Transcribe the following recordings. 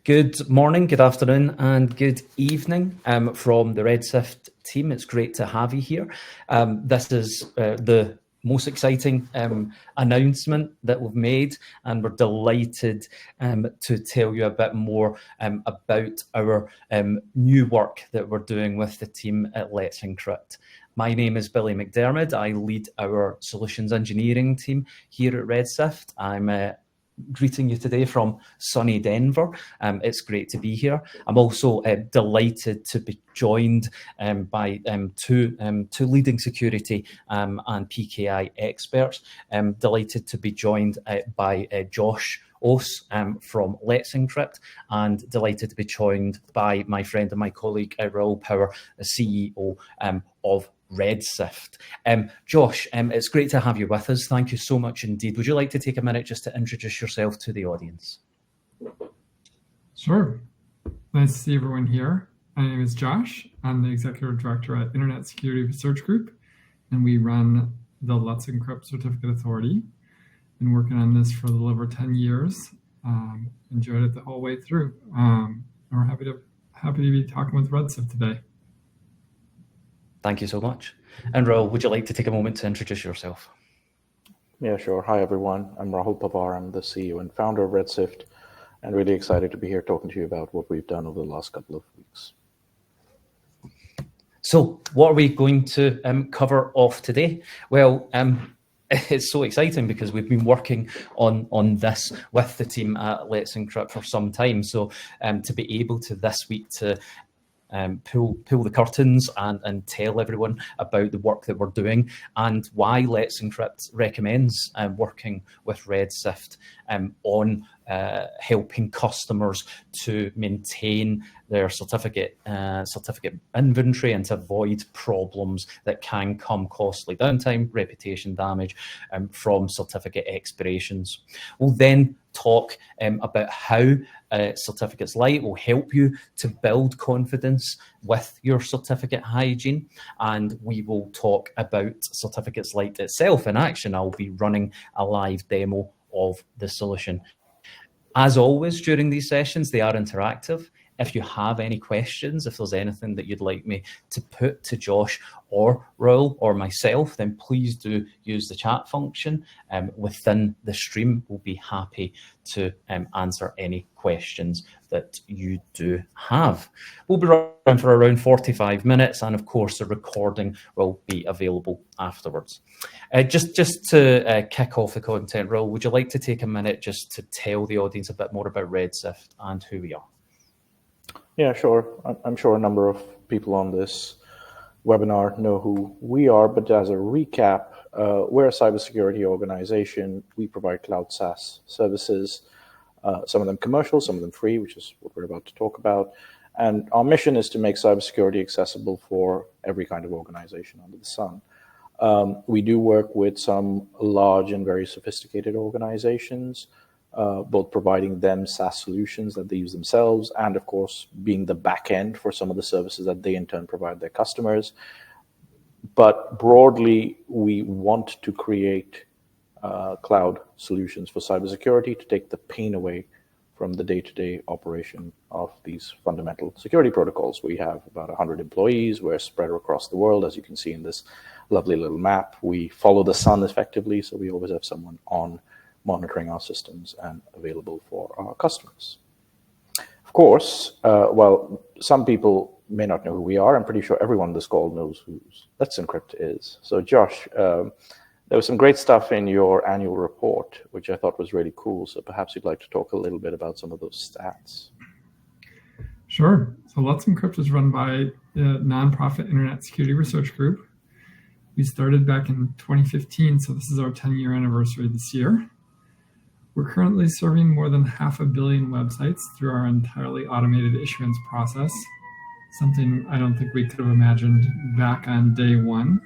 Good morning, good afternoon, and good evening from the Red Sift team. It's great to have you here. This is the most exciting announcement that we've made, and we're delighted to tell you a bit more about our new work that we're doing with the team at Let's Encrypt. My name is Billy McDiarmid. I lead our solutions engineering team here at Red Sift. I'm greeting you today from sunny Denver. It's great to be here. I'm also delighted to be joined by two leading security and PKI experts. I'm delighted to be joined by Josh Aas from Let's Encrypt, and delighted to be joined by my friend and my colleague Rahul Powar, the CEO of Red Sift. Josh, it's great to have you with us. Thank you so much indeed. Would you like to take a minute just to introduce yourself to the audience? Sure. Nice to see everyone here. My name is Josh. I'm the Executive Director at Internet Security Research Group, and we run the Let's Encrypt Certificate Authority. Been working on this for a little over 10 years. Enjoyed it the whole way through. And we're happy to be talking with Red Sift today. Thank you so much. And Rahul, would you like to take a moment to introduce yourself? Yeah, sure. Hi, everyone. I'm Rahul Powar. I'm the CEO and founder of Red Sift, and really excited to be here talking to you about what we've done over the last couple of weeks. So what are we going to cover off today? Well, it's so exciting because we've been working on this with the team at Let's Encrypt for some time. So to be able to this week to pull the curtains and tell everyone about the work that we're doing and why Let's Encrypt recommends working with Red Sift on helping customers to maintain their certificate inventory and to avoid problems that can come costly downtime, reputation damage from certificate expirations. We'll then talk about how Certificates Lite will help you to build confidence with your certificate hygiene, and we will talk about Certificates Lite itself in action. I'll be running a live demo of the solution. As always, during these sessions, they are interactive. If you have any questions, if there's anything that you'd like me to put to Josh or Rahul or myself, then please do use the chat function within the stream. We'll be happy to answer any questions that you do have. We'll be running for around 45 minutes, and of course the recording will be available afterwards. Just to kick off the content, Rahul, would you like to take a minute just to tell the audience a bit more about Red Sift and who we are? Yeah, sure. I'm sure a number of people on this webinar know who we are, but as a recap, we're a cybersecurity organization. We provide cloud SaaS services, some of them commercial, some of them free, which is what we're about to talk about. And our mission is to make cybersecurity accessible for every kind of organization under the sun. We do work with some large and very sophisticated organizations, both providing them SaaS solutions that they use themselves, and of course being the back end for some of the services that they in turn provide their customers. But broadly, we want to create cloud solutions for cybersecurity to take the pain away from the day-to-day operation of these fundamental security protocols. We have about 100 employees. We're spread across the world, as you can see in this lovely little map. We follow the sun effectively, so we always have someone on monitoring our systems and available for our customers. Of course, while some people may not know who we are, I'm pretty sure everyone on this call knows who Let's Encrypt is. So Josh, there was some great stuff in your annual report, which I thought was really cool. So perhaps you'd like to talk a little bit about some of those stats. Sure. So Let's Encrypt is run by the nonprofit Internet Security Research Group. We started back in 2015, so this is our 10-year anniversary this year. We're currently serving more than 500 million websites through our entirely automated issuance process, something I don't think we could have imagined back on day one.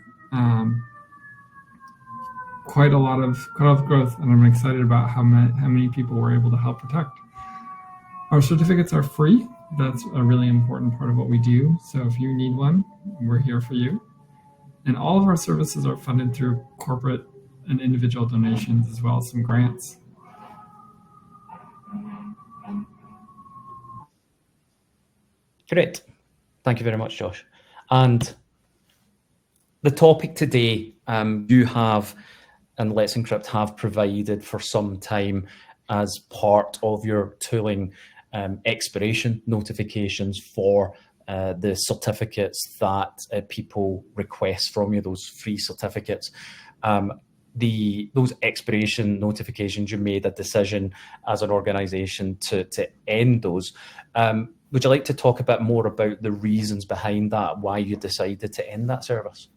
Quite a lot of growth, and I'm excited about how many people we're able to help protect. Our certificates are free. That's a really important part of what we do. So if you need one, we're here for you. And all of our services are funded through corporate and individual donations, as well as some grants. Great. Thank you very much, Josh. And the topic today, you have and Let's Encrypt have provided for some time as part of your tooling expiration notifications for the certificates that people request from you, those free certificates. Those expiration notifications, you made a decision as an organization to end those. Would you like to talk a bit more about the reasons behind that, why you decided to end that service?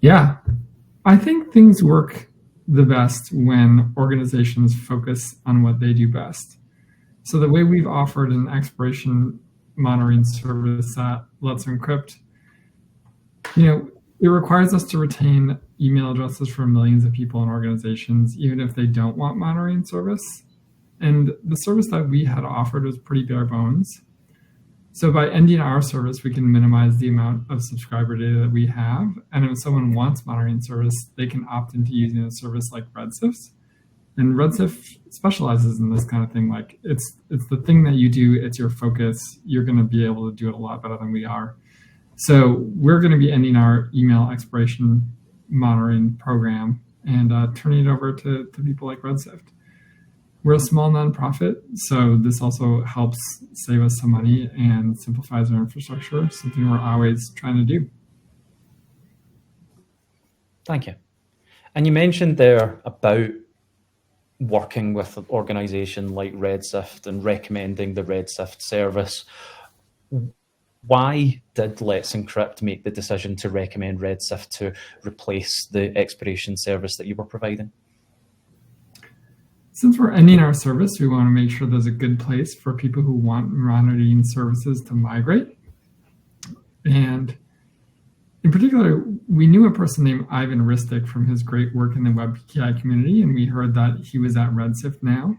Yeah, I think things work the best when organizations focus on what they do best. So the way we've offered an expiration monitoring service at Let's Encrypt, it requires us to retain email addresses for millions of people in organizations, even if they don't want monitoring service. And the service that we had offered was pretty bare bones. So by ending our service, we can minimize the amount of subscriber data that we have. And if someone wants monitoring service, they can opt into using a service like Red Sift. And Red Sift specializes in this kind of thing. Like it's the thing that you do, it's your focus. You're going to be able to do it a lot better than we are. So we're going to be ending our email expiration monitoring program and turning it over to people like Red Sift. We're a small nonprofit, so this also helps save us some money and simplifies our infrastructure, something we're always trying to do. Thank you. And you mentioned there about working with an organization like Red Sift and recommending the Red Sift service. Why did Let's Encrypt make the decision to recommend Red Sift to replace the expiration service that you were providing? Since we're ending our service, we want to make sure there's a good place for people who want monitoring services to migrate. And in particular, we knew a person named Ivan Ristic from his great work in the WebPKI community, and we heard that he was at Red Sift now.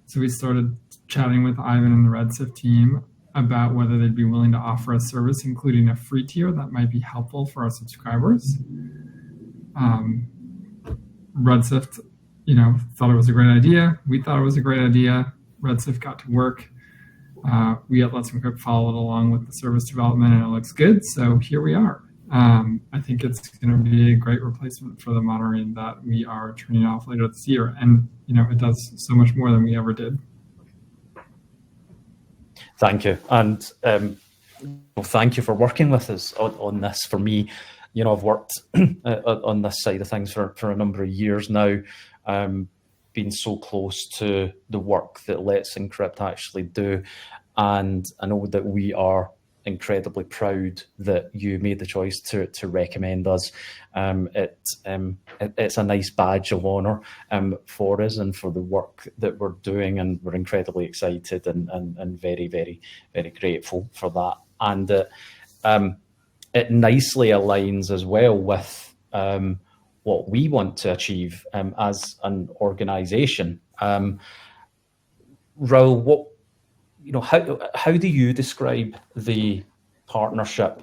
So we started chatting with Ivan and the Red Sift team about whether they'd be willing to offer a service, including a free tier that might be helpful for our subscribers. Red Sift thought it was a great idea. We thought it was a great idea. Red Sift got to work. We at Let's Encrypt followed along with the service development, and it looks good. So here we are. I think it's going to be a great replacement for the monitoring that we are turning off later this year. And, it does so much more than we ever did. Thank you. And thank you for working with us on this. For me, I've worked on this side of things for a number of years now. Been so close to the work that Let's Encrypt actually do. And I know that we are incredibly proud that you made the choice to recommend us. It's a nice badge of honor for us and for the work that we're doing, and we're incredibly excited and very, very, very grateful for that. And it nicely aligns as well with what we want to achieve as an organization. Rahul, how do you describe the partnership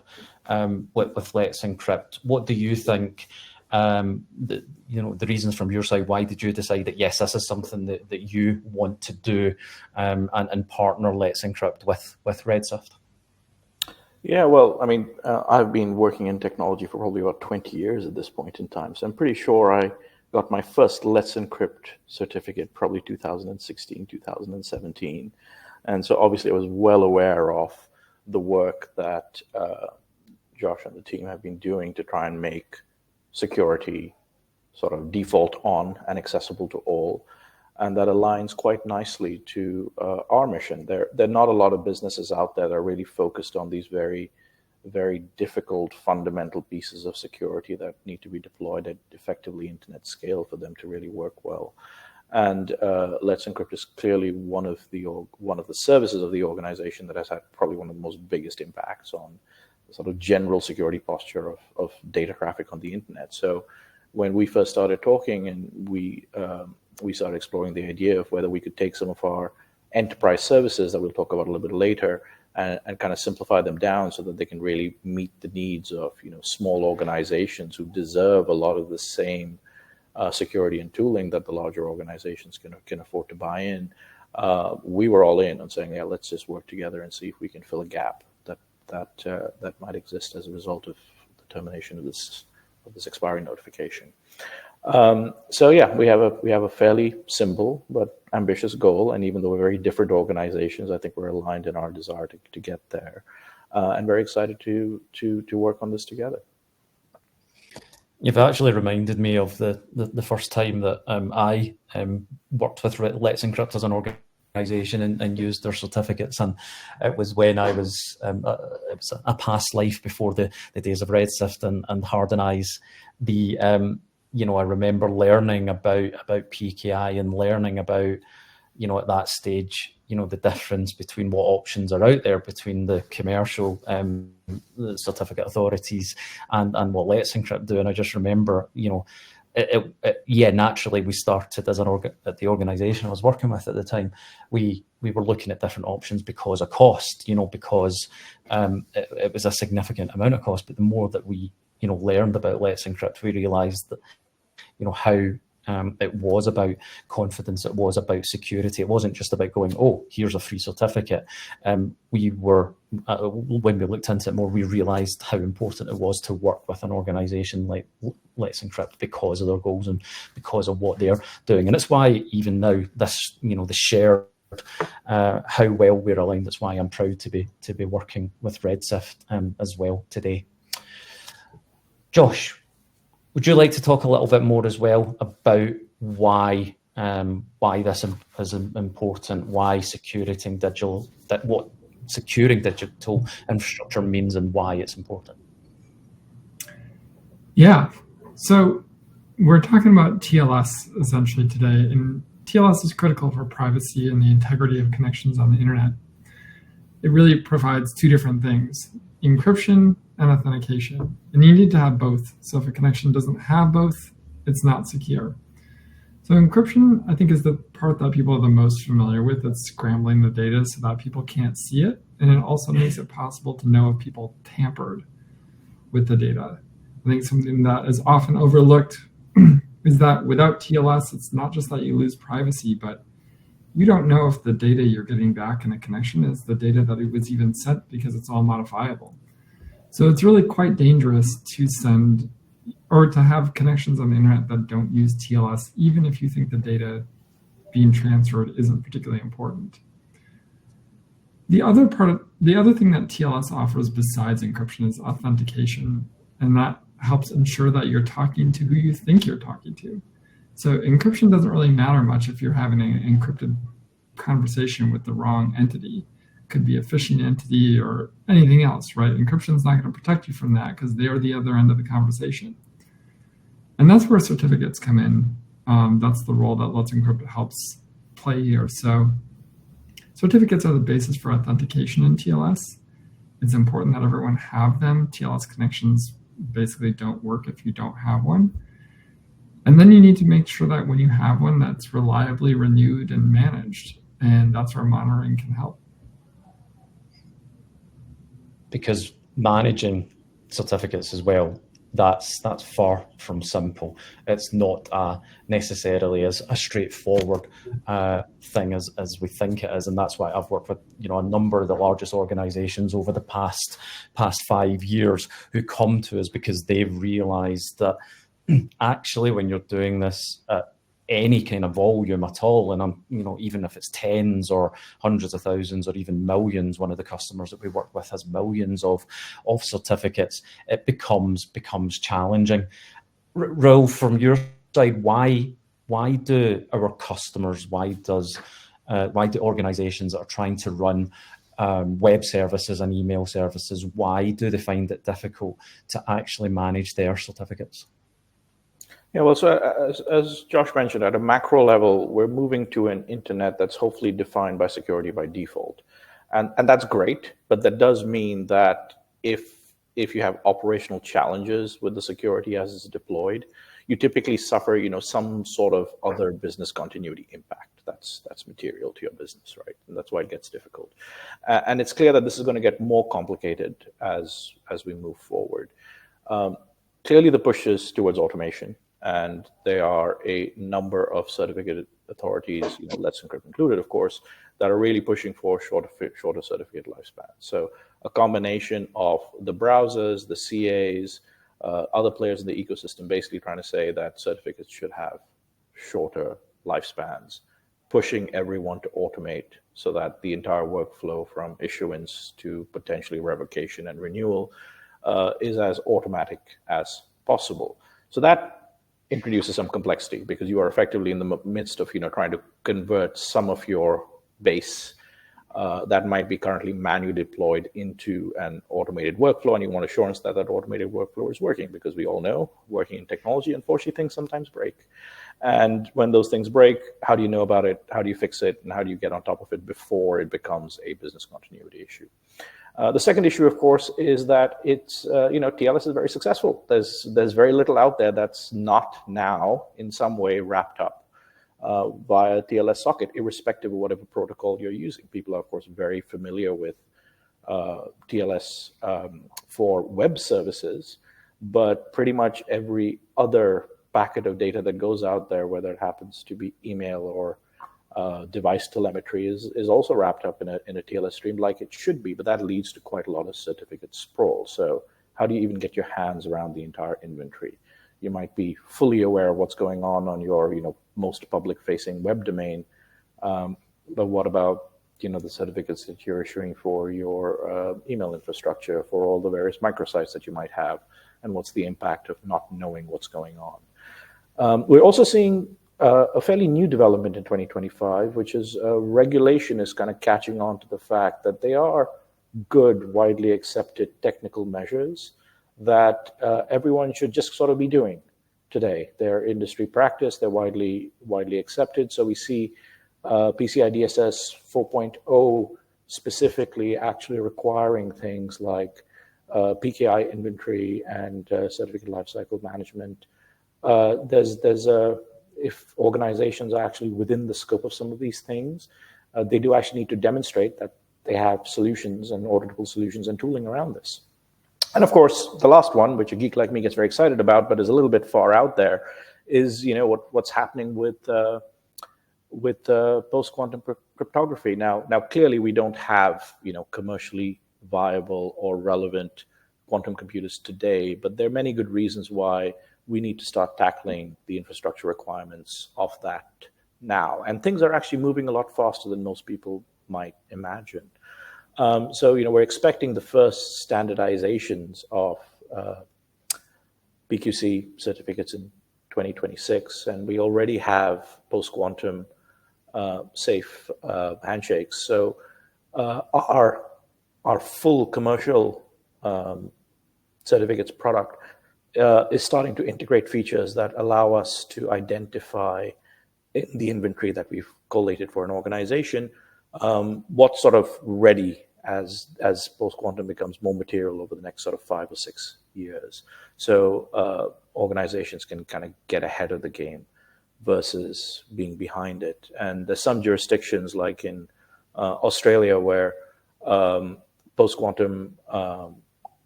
with Let's Encrypt? What do you think? The reasons from your side. Why did you decide that yes, this is something that you want to do and partner Let's Encrypt with Red Sift? Yeah, well, I've been working in technology for probably about 20 years at this point in time. So I'm pretty sure I got my first Let's Encrypt certificate probably 2016, 2017. And so obviously I was well aware of the work that Josh and the team have been doing to try and make security sort of default on and accessible to all. And that aligns quite nicely to our mission. There are not a lot of businesses out there that are really focused on these very, very difficult fundamental pieces of security that need to be deployed at effectively internet scale for them to really work well. And Let's Encrypt is clearly one of the services of the organization that has had probably one of the most biggest impacts on the sort of general security posture of data traffic on the internet. So when we first started talking and we started exploring the idea of whether we could take some of our enterprise services that we'll talk about a little bit later and kind of simplify them down so that they can really meet the needs of small organizations who deserve a lot of the same security and tooling that the larger organizations can afford to buy in. we were all in on saying, yeah, let's just work together and see if we can fill a gap that might exist as a result of the termination of this expiry notification. So yeah, we have a fairly simple but ambitious goal, and even though we're very different organizations, I think we're aligned in our desire to get there, and very excited to work on this together. You've actually reminded me of the first time that I worked with Let's Encrypt as an organization and used their certificates, and it was when I was it was a past life before the days of Red Sift and Harden Eyes. I remember learning about PKI and learning about, at that stage, the difference between what options are out there between the commercial the certificate authorities and what Let's Encrypt do. And I just remember, naturally we started as at the organization I was working with at the time, we were looking at different options because of cost, because it was a significant amount of cost. But the more that we, learned about Let's Encrypt, we realized that, how it was about confidence, it was about security. It wasn't just about going, oh, here's a free certificate. We were, when we looked into it more, we realized how important it was to work with an organization like Let's Encrypt because of their goals and because of what they're doing. And it's why even now this, the shared how well we're aligned. That's why I'm proud to be working with Red Sift as well today. Josh, would you like to talk a little bit more as well about why this is important, why securing digital infrastructure means and why it's important? Yeah, so we're talking about TLS essentially today, and TLS is critical for privacy and the integrity of connections on the internet. It really provides two different things: encryption and authentication. And you need to have both. So if a connection doesn't have both, it's not secure. So encryption, I think, is the part that people are the most familiar with. It's scrambling the data so that people can't see it. And it also makes it possible to know if people tampered with the data. I think something that is often overlooked is that without TLS, it's not just that you lose privacy, but you don't know if the data you're getting back in a connection is the data that it was even sent, because it's all modifiable. So it's really quite dangerous to send or to have connections on the internet that don't use TLS, even if you think the data being transferred isn't particularly important. The other thing that TLS offers besides encryption is authentication, and that helps ensure that you're talking to who you think you're talking to. So encryption doesn't really matter much if you're having an encrypted conversation with the wrong entity. It could be a phishing entity or anything else, right? Encryption is not going to protect you from that because they are the other end of the conversation. And that's where certificates come in. That's the role that Let's Encrypt helps play here. So certificates are the basis for authentication in TLS. It's important that everyone have them. TLS connections basically don't work if you don't have one. And then you need to make sure that when you have one, that's reliably renewed and managed. And that's where monitoring can help. Because managing certificates as well, that's far from simple. It's not necessarily as a straightforward thing as we think it is, and that's why I've worked with a number of the largest organisations over the past 5 years who come to us because they've realised that actually when you're doing this at any kind of volume at all, and even if it's tens or hundreds of thousands or even millions, one of the customers that we work with has millions of certificates, it becomes challenging. Rahul, from your side, why do our customers, why do organizations that are trying to run web services and email services, why do they find it difficult to actually manage their certificates? Yeah, well, so as Josh mentioned, at a macro level, we're moving to an internet that's hopefully defined by security by default. And that's great, but that does mean that if you have operational challenges with the security as it's deployed, you typically suffer, some sort of other business continuity impact that's material to your business, right? And that's why it gets difficult. And it's clear that this is going to get more complicated as we move forward. Clearly, the push is towards automation. And there are a number of certificate authorities, Let's Encrypt included, of course, that are really pushing for shorter certificate lifespans. So a combination of the browsers, the CAs, other players in the ecosystem basically trying to say that certificates should have shorter lifespans, pushing everyone to automate so that the entire workflow from issuance to potentially revocation and renewal is as automatic as possible. So that introduces some complexity because you are effectively in the midst of trying to convert some of your base that might be currently manually deployed into an automated workflow, and you want assurance that that automated workflow is working, because we all know, working in technology, unfortunately, things sometimes break. And when those things break, how do you know about it? How do you fix it? And how do you get on top of it before it becomes a business continuity issue? The second issue, of course, is that it's, TLS is very successful. There's very little out there that's not now in some way wrapped up via TLS socket, irrespective of whatever protocol you're using. People are, of course, very familiar with TLS for web services, but pretty much every other packet of data that goes out there, whether it happens to be email or device telemetry, is also wrapped up in a TLS stream, like it should be, but that leads to quite a lot of certificate sprawl. So how do you even get your hands around the entire inventory? You might be fully aware of what's going on your most public-facing web domain, but what about the certificates that you're issuing for your email infrastructure, for all the various microsites that you might have, and what's the impact of not knowing what's going on? We're also seeing a fairly new development in 2025, which is regulation is kind of catching on to the fact that they are good, widely accepted technical measures that everyone should just sort of be doing today. They're industry practice, they're widely accepted. So we see PCI DSS 4.0 specifically actually requiring things like PKI inventory and certificate lifecycle management. If organizations are actually within the scope of some of these things, they do actually need to demonstrate that they have solutions and auditable solutions and tooling around this. And of course, the last one, which a geek like me gets very excited about, but is a little bit far out there, is what's happening with post-quantum cryptography. Now clearly we don't have commercially viable or relevant quantum computers today, but there are many good reasons why we need to start tackling the infrastructure requirements of that now. And things are actually moving a lot faster than most people might imagine. So we're expecting the first standardizations of PQC certificates in 2026, and we already have post-quantum safe handshakes. So our full commercial certificates product is starting to integrate features that allow us to identify in the inventory that we've collated for an organization what's sort of ready as post-quantum becomes more material over the next sort of 5 or 6 years. So organizations can kind of get ahead of the game versus being behind it. And there's some jurisdictions like in Australia where post-quantum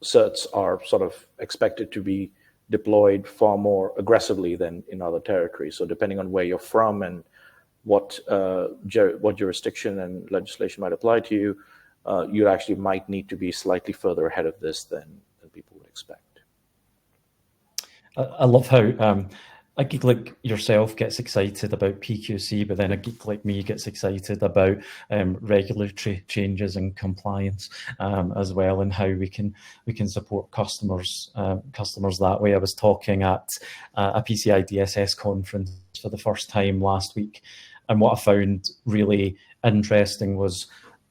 certs are sort of expected to be deployed far more aggressively than in other territories. So depending on where you're from and what jurisdiction and legislation might apply to you, you actually might need to be slightly further ahead of this than people would expect. I love how a geek like yourself gets excited about PQC, but then a geek like me gets excited about regulatory changes and compliance as well, and how we can support customers that way. I was talking at a PCI DSS conference for the first time last week, and what I found really interesting was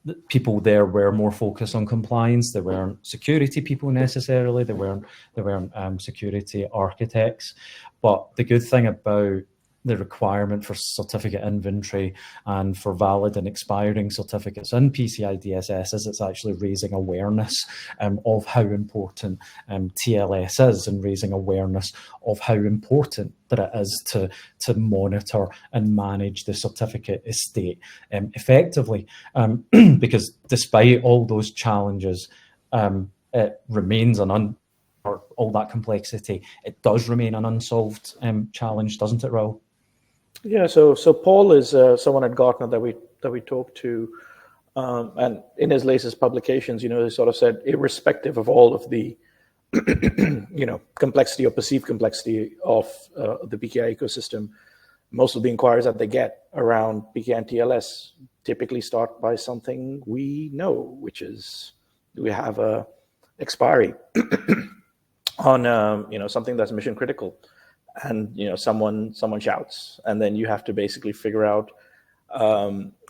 that people there were more focused on compliance. They weren't security people necessarily. They weren't security architects. But the good thing about the requirement for certificate inventory and for valid and expiring certificates in PCI DSS is it's actually raising awareness of how important TLS is, and raising awareness of how important that it is to monitor and manage the certificate estate effectively. Because despite all those challenges, it remains or all that complexity, it does remain an unsolved challenge, doesn't it, Rahul? Yeah, so Paul is someone at Gartner that we talked to, and in his latest publications, he sort of said, irrespective of all of the complexity or perceived complexity of the PKI ecosystem, most of the inquiries that they get around PKI and TLS typically start by something we know, which is, do we have a expiry on something that's mission critical, and someone shouts, and then you have to basically figure out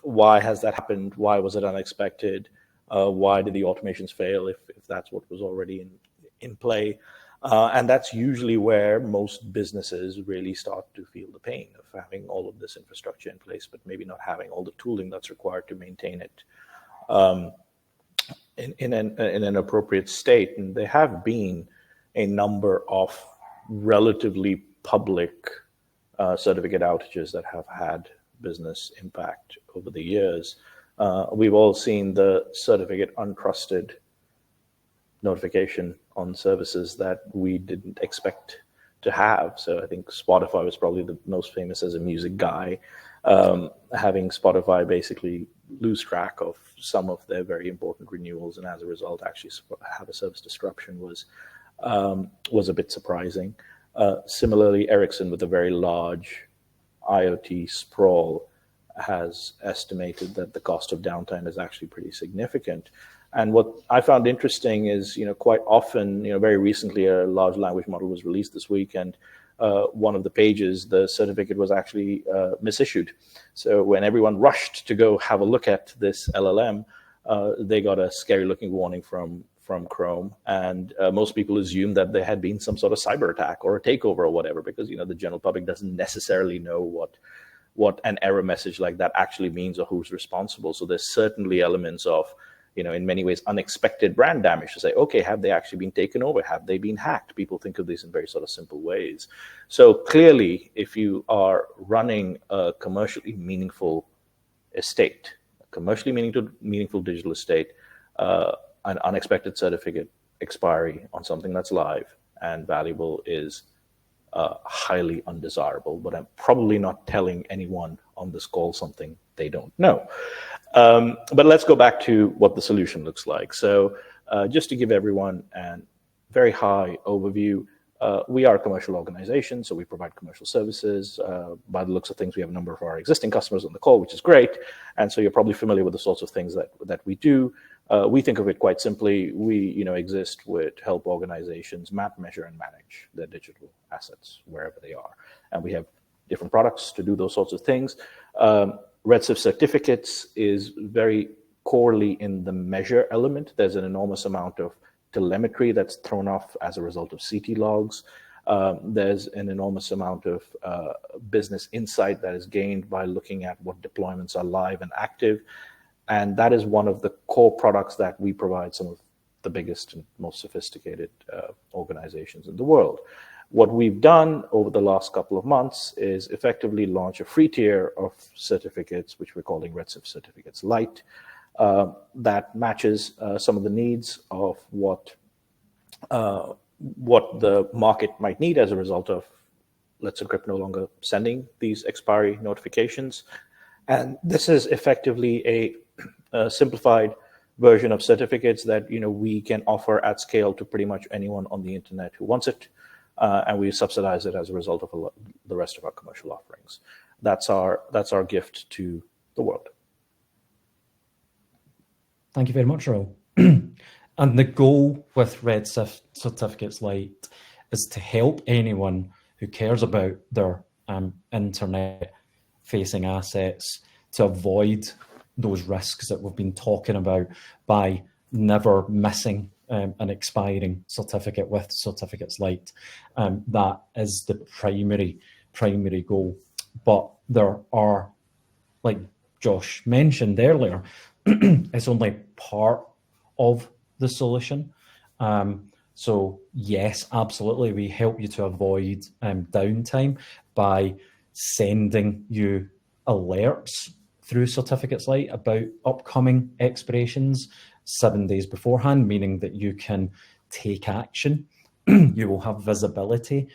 why has that happened, why was it unexpected, why did the automations fail if that's what was already in play. And that's usually where most businesses really start to feel the pain of having all of this infrastructure in place, but maybe not having all the tooling that's required to maintain it in an appropriate state. And there have been a number of relatively public certificate outages that have had business impact over the years. We've all seen the certificate untrusted notification on services that we didn't expect to have. So I think Spotify was probably the most famous as a music guy, having Spotify basically lose track of some of their very important renewals, and as a result actually have a service disruption was a bit surprising. Similarly, Ericsson, with a very large IoT sprawl, has estimated that the cost of downtime is actually pretty significant. And what I found interesting is, quite often, very recently, a large language model was released this week, and one of the pages, the certificate was actually misissued. So when everyone rushed to go have a look at this LLM, they got a scary-looking warning from Chrome, and most people assumed that there had been some sort of cyber attack or a takeover or whatever, because the general public doesn't necessarily know what an error message like that actually means or who's responsible. So there's certainly elements of in many ways unexpected brand damage to say, okay, have they actually been taken over? Have they been hacked? People think of these in very sort of simple ways. So clearly, if you are running a commercially meaningful estate, a commercially meaningful digital estate, an unexpected certificate expiry on something that's live and valuable is highly undesirable. But I'm probably not telling anyone on this call something they don't know. But let's go back to what the solution looks like. So just to give everyone a very high overview, we are a commercial organization, so we provide commercial services. By the looks of things, we have a number of our existing customers on the call, which is great. And so you're probably familiar with the sorts of things that we do. We think of it quite simply. We exist to help organizations map, measure, and manage their digital assets wherever they are. And we have different products to do those sorts of things. Red Sift Certificates is very corely in the measure element. There's an enormous amount of telemetry that's thrown off as a result of CT logs. There's an enormous amount of business insight that is gained by looking at what deployments are live and active. And that is one of the core products that we provide some of the biggest and most sophisticated organizations in the world. What we've done over the last couple of months is effectively launch a free tier of certificates, which we're calling Red Sift Certificates Lite, that matches some of the needs of what the market might need as a result of Let's Encrypt no longer sending these expiry notifications. And this is effectively a simplified version of certificates that we can offer at scale to pretty much anyone on the internet who wants it. And we subsidize it as a result of the rest of our commercial offerings. That's our gift to the world. Thank you very much, Rahul. And the goal with Red Sift Certificates Lite is to help anyone who cares about their internet-facing assets to avoid those risks that we've been talking about by never missing an expiring certificate with Certificates Lite. That is the primary goal. But there are, like Josh mentioned earlier, it's only part of the solution. So yes, absolutely, we help you to avoid downtime by sending you alerts through Certificates Lite about upcoming expirations 7 days beforehand, meaning that you can take action. You will have visibility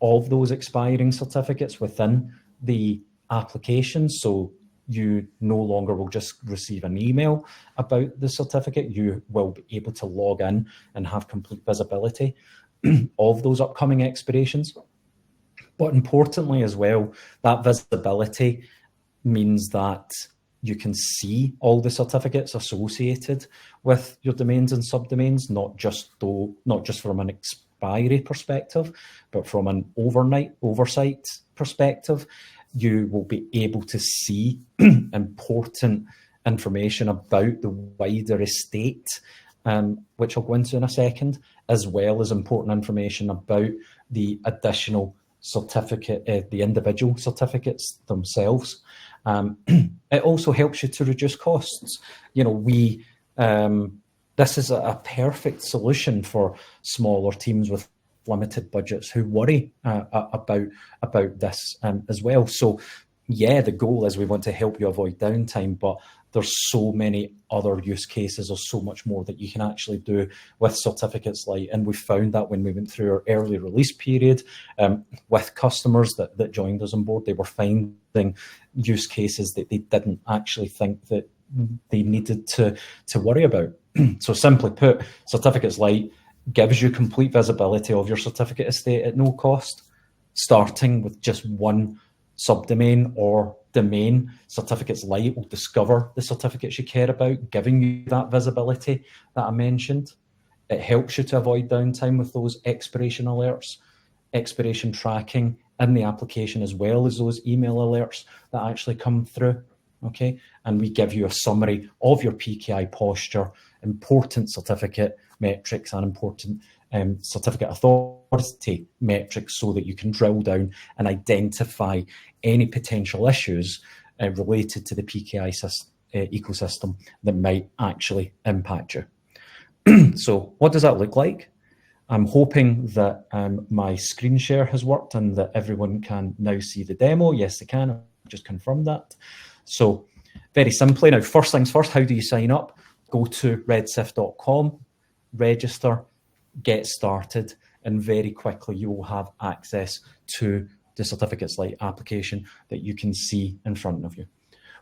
of those expiring certificates within the applications. So you no longer will just receive an email about the certificate. You will be able to log in and have complete visibility of those upcoming expirations. But importantly as well, that visibility means that you can see all the certificates associated with your domains and subdomains, not just from an expiry perspective, but from an oversight perspective. You will be able to see important information about the wider estate, which I'll go into in a second, as well as important information about the additional certificate, the individual certificates themselves. It also helps you to reduce costs. This is a perfect solution for smaller teams with limited budgets who worry about this as well. So yeah, the goal is we want to help you avoid downtime, but there's so many other use cases. There's so much more that you can actually do with Certificates Lite. And we found that when we went through our early release period with customers that joined us on board, they were finding use cases that they didn't actually think that they needed to worry about. So simply put, Certificates Lite gives you complete visibility of your certificate estate at no cost, starting with just one subdomain or domain. Certificates Lite will discover the certificates you care about, giving you that visibility that I mentioned. It helps you to avoid downtime with those expiration alerts, expiration tracking in the application, as well as those email alerts that actually come through. Okay, and we give you a summary of your PKI posture, important certificate metrics, and important certificate authority metrics, so that you can drill down and identify any potential issues related to the PKI ecosystem that might actually impact you. So what does that look like? I'm hoping that my screen share has worked and that everyone can now see the demo. Yes, they can. I've just confirmed that. So very simply, now first things first, how do you sign up? Go to redsift.com, register, get started, and very quickly you will have access to the Certificates Lite application that you can see in front of you.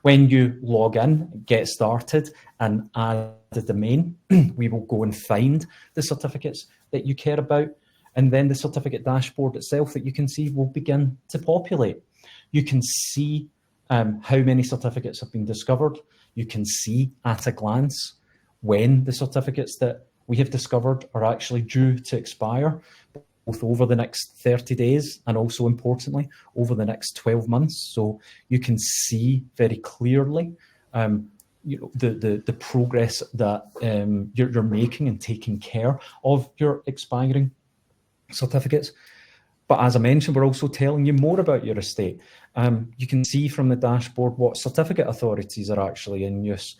When you log in, get started, and add the domain, we will go and find the certificates that you care about, and then the certificate dashboard itself that you can see will begin to populate. You can see how many certificates have been discovered. You can see at a glance when the certificates that we have discovered are actually due to expire, both over the next 30 days and also importantly over the next 12 months. So you can see very clearly the progress that you're making and taking care of your expiring certificates. But as I mentioned, we're also telling you more about your estate. You can see from the dashboard what certificate authorities are actually in use.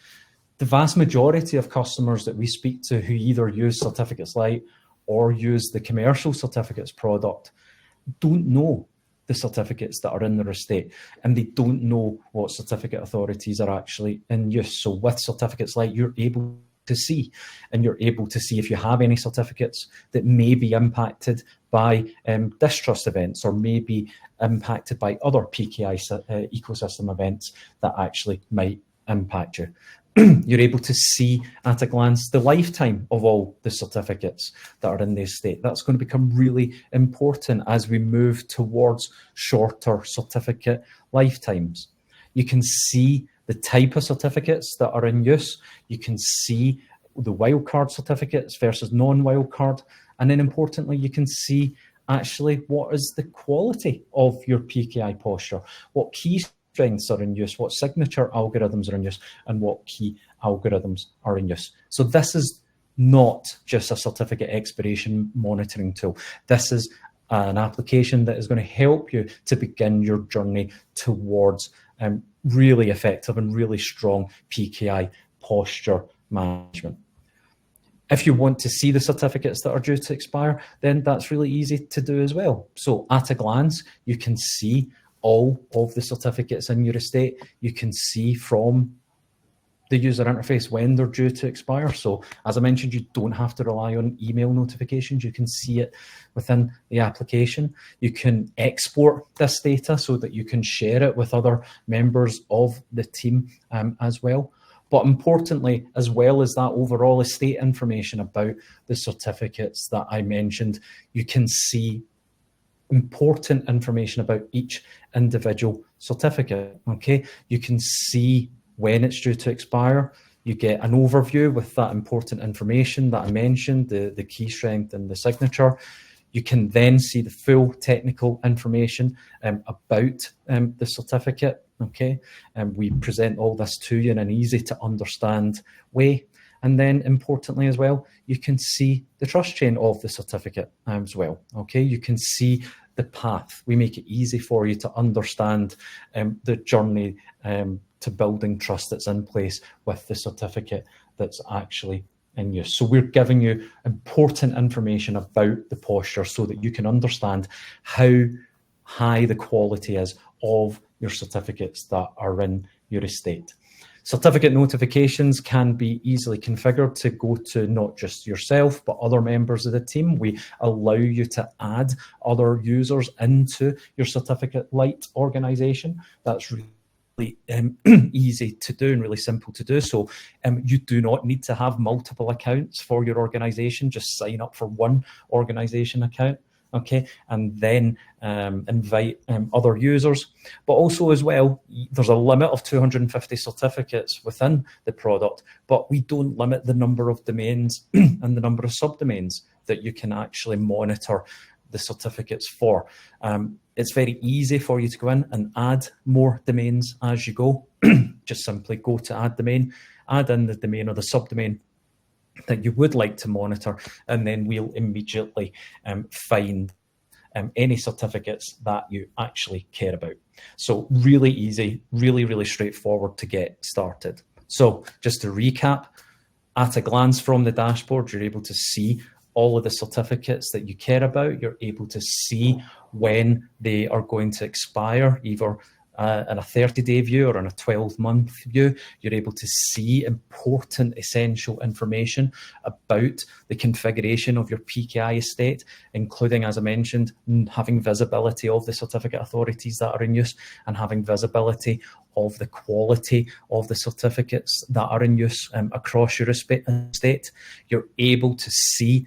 The vast majority of customers that we speak to who either use Certificates Lite or use the commercial certificates product don't know the certificates that are in their estate, and they don't know what certificate authorities are actually in use. So with Certificates Lite, you're able to see, and you're able to see if you have any certificates that may be impacted by distrust events, or may be impacted by other PKI ecosystem events that actually might impact you. You're able to see at a glance the lifetime of all the certificates that are in the estate. That's going to become really important as we move towards shorter certificate lifetimes. You can see the type of certificates that are in use. You can see the wildcard certificates versus non-wildcard. And then importantly, you can see actually what is the quality of your PKI posture, what key strengths are in use, what signature algorithms are in use, and what key algorithms are in use. So this is not just a certificate expiration monitoring tool. This is an application that is going to help you to begin your journey towards really effective and really strong PKI posture management. If you want to see the certificates that are due to expire, then that's really easy to do as well. So at a glance, you can see all of the certificates in your estate. You can see from the user interface when they're due to expire. So as I mentioned, you don't have to rely on email notifications. You can see it within the application. You can export this data so that you can share it with other members of the team as well. But importantly, as well as that overall estate information about the certificates that I mentioned, you can see important information about each individual certificate. Okay, you can see when it's due to expire. You get an overview with that important information that I mentioned, the key strength and the signature. You can then see the full technical information about the certificate. Okay, and we present all this to you in an easy to understand way. And then importantly as well, you can see the trust chain of the certificate as well. Okay, you can see the path. We make it easy for you to understand the journey to building trust that's in place with the certificate that's actually in use. So we're giving you important information about the posture so that you can understand how high the quality is of your certificates that are in your estate. Certificate notifications can be easily configured to go to not just yourself, but other members of the team. We allow you to add other users into your Certificate Lite organization. That's really easy to do and really simple to do. So you do not need to have multiple accounts for your organization. Just sign up for one organization account. Okay, and then invite other users. But also as well, there's a limit of 250 certificates within the product, but we don't limit the number of domains and the number of subdomains that you can actually monitor the certificates for. It's very easy for you to go in and add more domains as you go. Just simply go to add domain, add in the domain or the subdomain that you would like to monitor, and then we'll immediately find any certificates that you actually care about. So really easy, really straightforward to get started. So just to recap, at a glance from the dashboard, you're able to see all of the certificates that you care about. You're able to see when they are going to expire, either in a 30-day view or in a 12-month view. You're able to see important essential information about the configuration of your PKI estate, including, as I mentioned, having visibility of the certificate authorities that are in use and having visibility of the quality of the certificates that are in use across your estate. You're able to see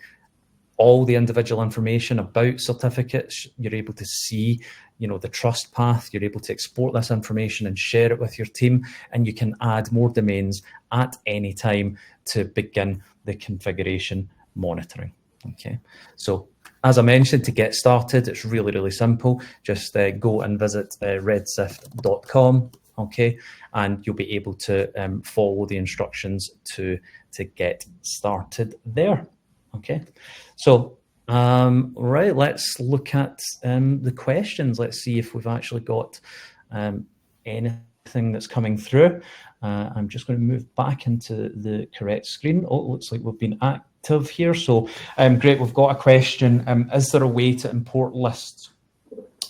all the individual information about certificates. You're able to see, the trust path. You're able to export this information and share it with your team, and you can add more domains at any time to begin the configuration monitoring. Okay, so as I mentioned, to get started, it's really simple. Just go and visit redsift.com. Okay, and you'll be able to follow the instructions to get started there. Okay, so right, let's look at the questions. Let's see if we've actually got anything that's coming through. I'm just going to move back into the correct screen. Oh, it looks like we've been active here. So great, we've got a question. Is there a way to import lists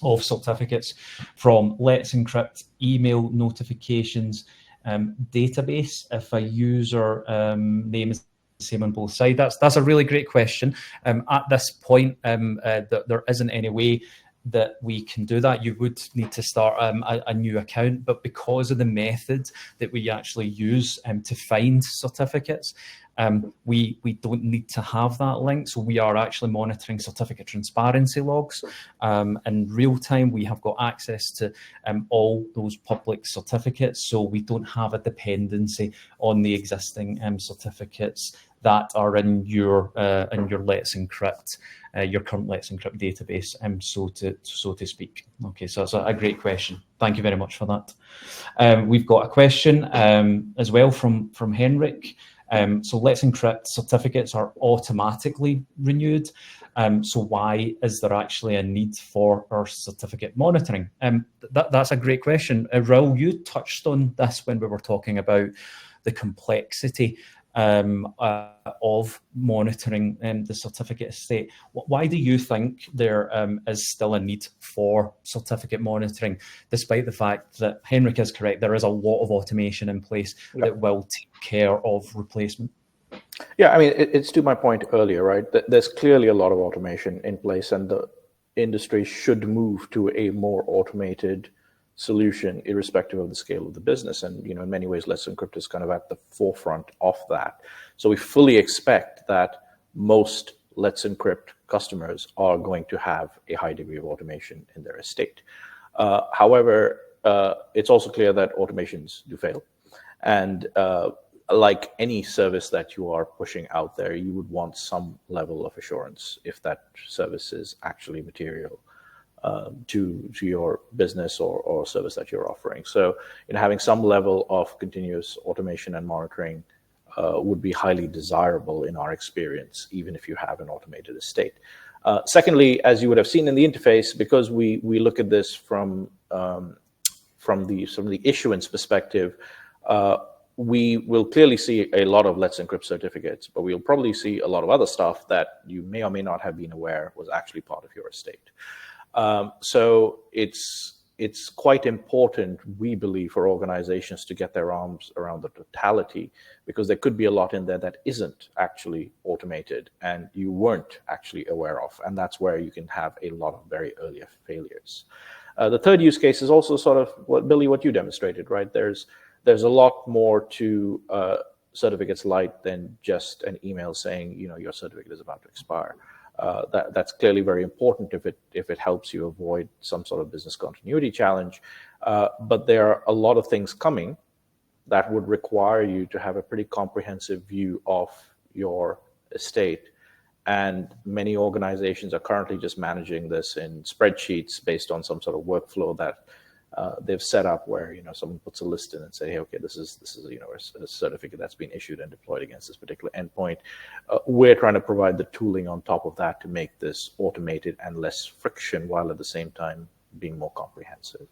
of certificates from Let's Encrypt email notifications database if a user name is same on both sides? That's a really great question. At this point, there isn't any way that we can do that. You would need to start a new account, but because of the method that we actually use to find certificates, we don't need to have that link. So we are actually monitoring certificate transparency logs in real time. We have got access to all those public certificates, so we don't have a dependency on the existing certificates that are in your Let's Encrypt, your current Let's Encrypt database, so to speak. Okay, so that's a great question. Thank you very much for that. We've got a question as well from Henrik. So Let's Encrypt certificates are automatically renewed. So why is there actually a need for our certificate monitoring? That's a great question. Rahul, you touched on this when we were talking about the complexity of monitoring the certificate estate. Why do you think there is still a need for certificate monitoring, despite the fact that Henrik is correct, there is a lot of automation in place that will take care of replacement? Yeah, I mean, it's to my point earlier, right? There's clearly a lot of automation in place, and the industry should move to a more automated solution, irrespective of the scale of the business. And in many ways, Let's Encrypt is kind of at the forefront of that. So we fully expect that most Let's Encrypt customers are going to have a high degree of automation in their estate. However, it's also clear that automations do fail, and like any service that you are pushing out there, you would want some level of assurance if that service is actually material to your business or service that you're offering. So, having some level of continuous automation and monitoring would be highly desirable in our experience, even if you have an automated estate. Secondly, as you would have seen in the interface, because we look at this from the issuance perspective, we will clearly see a lot of Let's Encrypt certificates, but we'll probably see a lot of other stuff that you may or may not have been aware was actually part of your estate. So it's quite important, we believe, for organizations to get their arms around the totality, because there could be a lot in there that isn't actually automated and you weren't actually aware of. And that's where you can have a lot of very early failures. The third use case is also sort of what you demonstrated, right? There's a lot more to Certificates Lite than just an email saying, your certificate is about to expire. That's clearly very important if it helps you avoid some sort of business continuity challenge. But there are a lot of things coming that would require you to have a pretty comprehensive view of your estate. And many organizations are currently just managing this in spreadsheets based on some sort of workflow that they've set up, where someone puts a list in and say, hey, okay, this is a certificate that's been issued and deployed against this particular endpoint. We're trying to provide the tooling on top of that to make this automated and less friction, while at the same time being more comprehensive.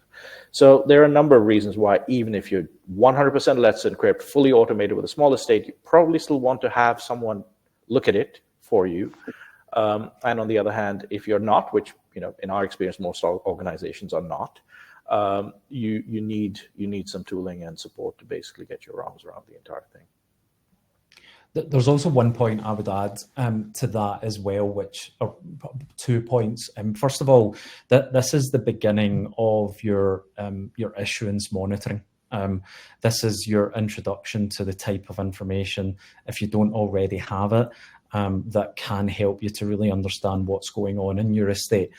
So there are a number of reasons why, even if you're 100% Let's Encrypt, fully automated with a small estate, you probably still want to have someone look at it for you. And on the other hand, if you're not, which in our experience most organizations are not, you need some tooling and support to basically get your arms around the entire thing. There's also one point I would add to that as well, which are 2 points. First of all, that this is the beginning of your issuance monitoring. This is your introduction to the type of information, if you don't already have it, that can help you to really understand what's going on in your estate.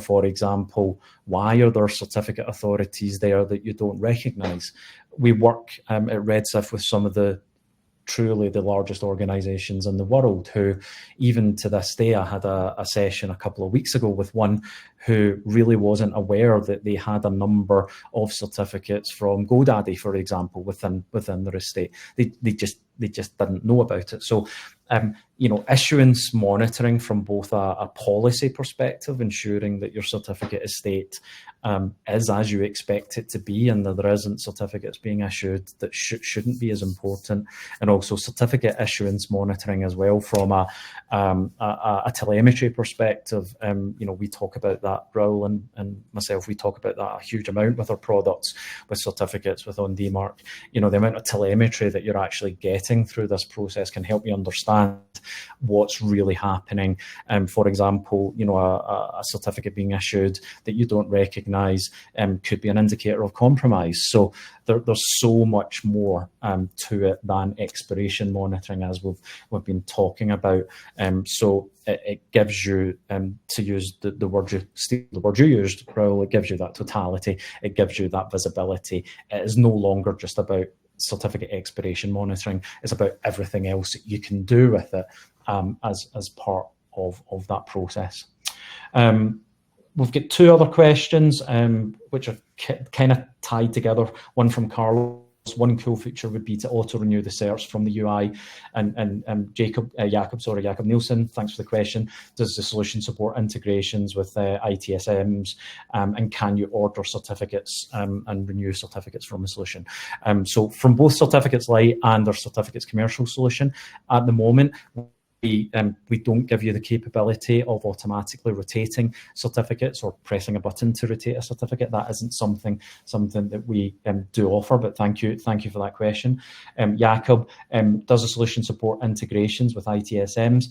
For example, why are there certificate authorities there that you don't recognize? We work at Red Sift with some of the truly the largest organizations in the world, who even to this day, I had a session a couple of weeks ago with one who really wasn't aware that they had a number of certificates from GoDaddy, for example, within their estate. They just didn't know about it. So issuance monitoring from both a policy perspective, ensuring that your certificate estate is as you expect it to be, and that there isn't certificates being issued that shouldn't be as important, and also certificate issuance monitoring as well from a telemetry perspective. We talk about that, Rahul and myself, we talk about that a huge amount with our products, with certificates, with On DMARC. The amount of telemetry that you're actually getting through this process can help you understand what's really happening. For example, a certificate being issued that you don't recognize could be an indicator of compromise. So there's so much more to it than expiration monitoring, as we've been talking about. So it gives you, to use the word you used, Rahul, it gives you that totality, it gives you that visibility. It is no longer just about certificate expiration monitoring, it's about everything else that you can do with it as part of that process. We've got 2 other questions which are kind of tied together. One from Carlos one cool feature would be to auto-renew the certs from the UI. And Jacob Nielsen, thanks for the question. Does the solution support integrations with ITSMs? And can you order certificates and renew certificates from the solution? So from both Certificates Lite and our Certificates Commercial solution, at the moment, we don't give you the capability of automatically rotating certificates or pressing a button to rotate a certificate. That isn't something that we do offer, but thank you for that question. Jakob, does the solution support integrations with ITSMs?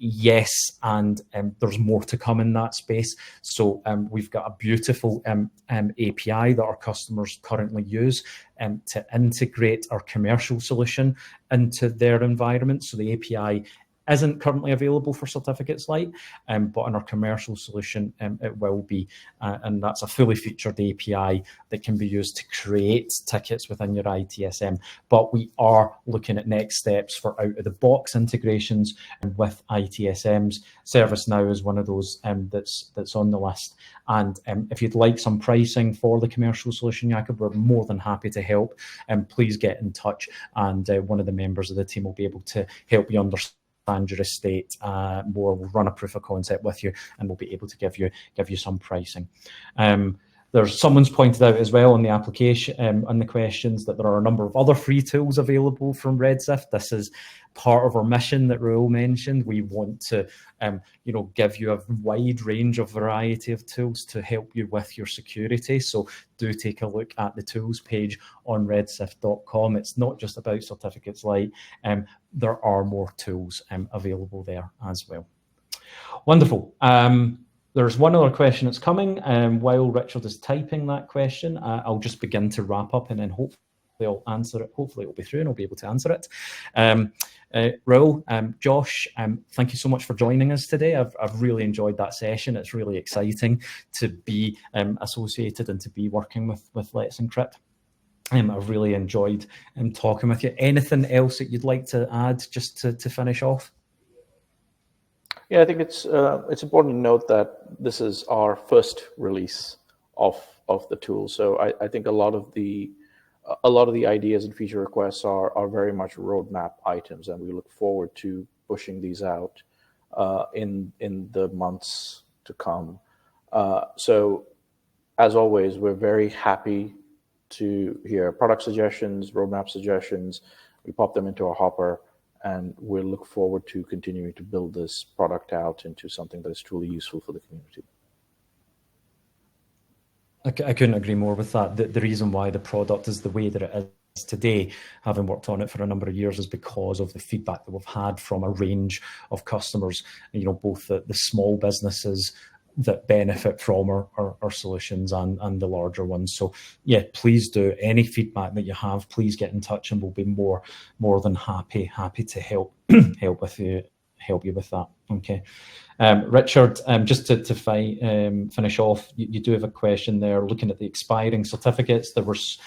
Yes, and there's more to come in that space. So we've got a beautiful API that our customers currently use to integrate our commercial solution into their environment. So the API isn't currently available for Certificates Lite, but in our commercial solution, it will be. And that's a fully featured API that can be used to create tickets within your ITSM. But we are looking at next steps for out-of-the-box integrations with ITSMs. ServiceNow is one of those that's on the list. And if you'd like some pricing for the commercial solution, Jakob, we're more than happy to help. Please get in touch, and one of the members of the team will be able to help you understand your estate more. We'll run a proof of concept with you, and we'll be able to give you some pricing. There's someone's pointed out as well on the application, on the questions, that there are a number of other free tools available from Red Sift. This is part of our mission that Rahul mentioned. We want to, give you a wide range of variety of tools to help you with your security. So do take a look at the tools page on redsift.com. It's not just about Certificates Lite. There are more tools available there as well. Wonderful. There's one other question that's coming. While Richard is typing that question, I'll just begin to wrap up, and then hopefully I'll answer it. Hopefully it'll be through and I'll be able to answer it. Rahul, Josh, thank you so much for joining us today. I've really enjoyed that session. It's really exciting to be associated and to be working with Let's Encrypt. I've really enjoyed talking with you. Anything else that you'd like to add just to finish off? Yeah, I think it's important to note that this is our first release of the tool. So I think a lot of the ideas and feature requests are very much roadmap items, and we look forward to pushing these out in the months to come. So as always, we're very happy to hear product suggestions, roadmap suggestions. We pop them into our hopper, and we'll look forward to continuing to build this product out into something that is truly useful for the community. I couldn't agree more with that. The reason why the product is the way that it is today, having worked on it for a number of years, is because of the feedback that we've had from a range of customers, both the small businesses that benefit from our solutions and the larger ones. So yeah, please do. Any feedback that you have, please get in touch, and we'll be more than happy to help you with that. Okay. Richard, just to finish off, you do have a question there looking at the expiring certificates. There was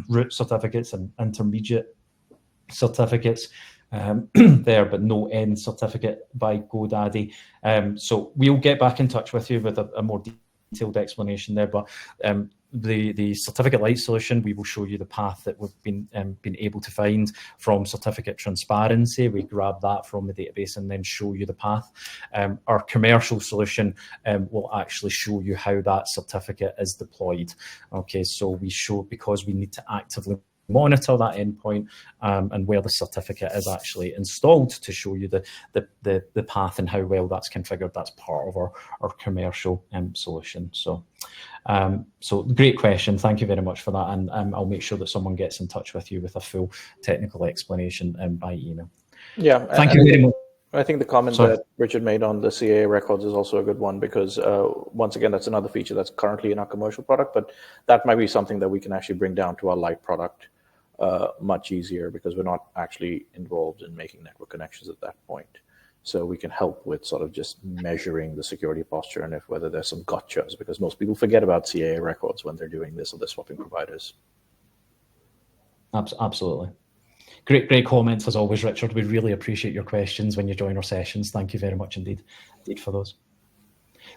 root certificates and intermediate certificates there, but no end certificate by GoDaddy. So we'll get back in touch with you with a more detailed explanation there. But the Certificate Lite solution, we will show you the path that we've been able to find from certificate transparency. We grab that from the database and then show you the path. Our commercial solution will actually show you how that certificate is deployed. Okay, so we show, because we need to actively monitor that endpoint and where the certificate is actually installed, to show you the path and how well that's configured. That's part of our commercial solution. So great question. Thank you very much for that. And I'll make sure that someone gets in touch with you with a full technical explanation by email. Yeah. Thank you very much. I think the comment that Richard made on the CAA records is also a good one, because once again, that's another feature that's currently in our commercial product, but that might be something that we can actually bring down to our Lite product much easier, because we're not actually involved in making network connections at that point. So we can help with sort of just measuring the security posture and whether there's some gotchas, because most people forget about CAA records when they're doing this or they're swapping providers. Absolutely. Great comments as always, Richard. We really appreciate your questions when you join our sessions. Thank you very much indeed for those.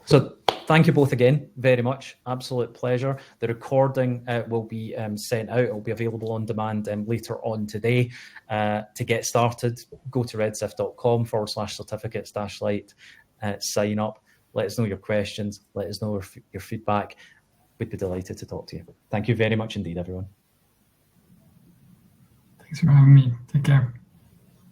So thank you both again very much. Absolute pleasure. The recording will be sent out. It will be available on demand later on today. To get started, go to redsift.com/certificates-lite, sign up. Let us know your questions. Let us know your feedback. We'd be delighted to talk to you. Thank you very much indeed, everyone. Thanks for having me. Take care.